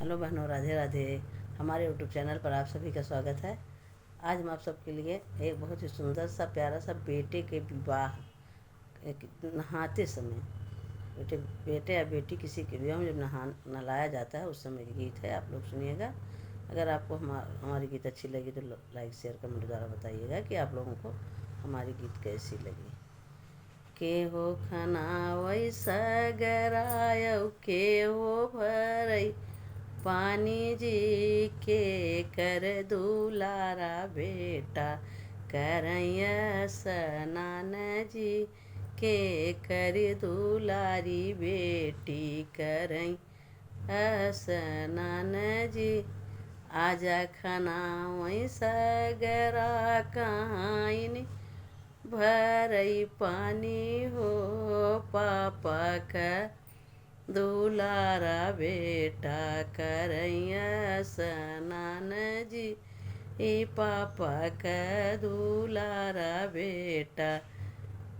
Hello बहनों, राधे राधे। हमारे YouTube channel पर आप सभी का स्वागत है। आज हम आप सबके लिए एक बहुत ही सुंदर सा प्यारा सा बेटे के विवाह, एक नहाते समय बेटे बेटे या बेटी किसी के विवाह में जब नहलाया जाता है उस समय की गीत है। आप लोग सुनिएगा। अगर आपको हमारी गीत अच्छी लगी तो लाइक शेयर कमेंट द्वारा बताइएगा कि आप लोगों को हमारी गीत कैसी लगी। के हो खना वैसा गरायऊ के हो भरई पानी जी के कर दुलारा बेटा करैया स्नान जी के कर दुलारी बेटी करई स्नान जी। आजा खना वैसा गरा कहाइन भरई पानी हो पापा का दुलारा बेटा करैया स्नान जी। पापा का दुलारा बेटा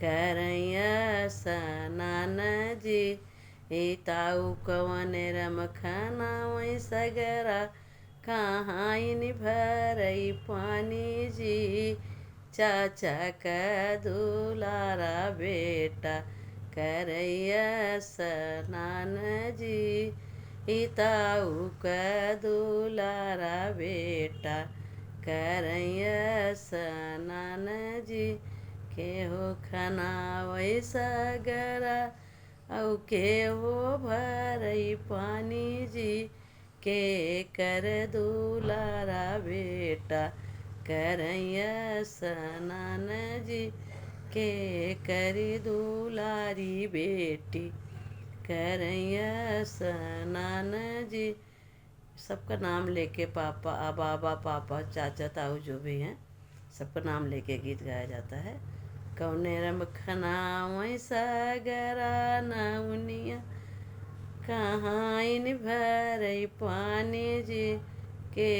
करैया स्नान जी। ताऊ कवन रमखाना वही सगरा कहाइन भरई पानी जी। चाचा का दुलारा बेटा करैया स्नान जी। ताऊ का दुलारा बेटा करैया स्नान जी। के हो खना वैसा गरा औ के हो भरई पानी जी के कर दुलारा बेटा करैया स्नान जी के करी दुलारी बेटी करैया स्नान जी। सबका नाम लेके पापा बाबा पापा चाचा ताऊ जो भी हैं सबका नाम लेके गीत गाया जाता है। कौने रमखना वैसा गरा नौनिया कहाइन भरई पानी जी के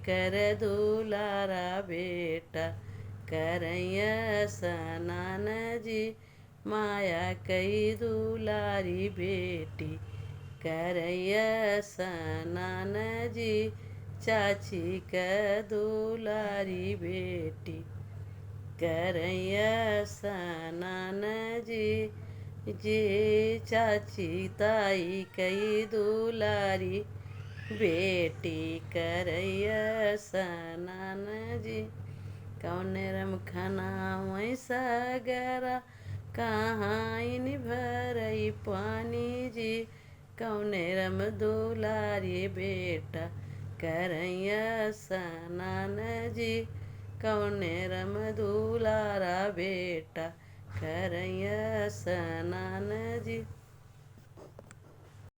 कर दुलारा बेटा करैया स्नान जी। माया कई दुलारी बेटी करैया स्नान जी। चाची का दुलारी बेटी करैया स्नान जी। जे चाची ताई कई दुलारी बेटी करैया स्नान जी। कौन रमखना वैसा गरा कहाइन भरई पानी जी कौन रम दुलारी बेटा करैया स्नान जी। कौन रम दुलारा बेटा करैया स्नान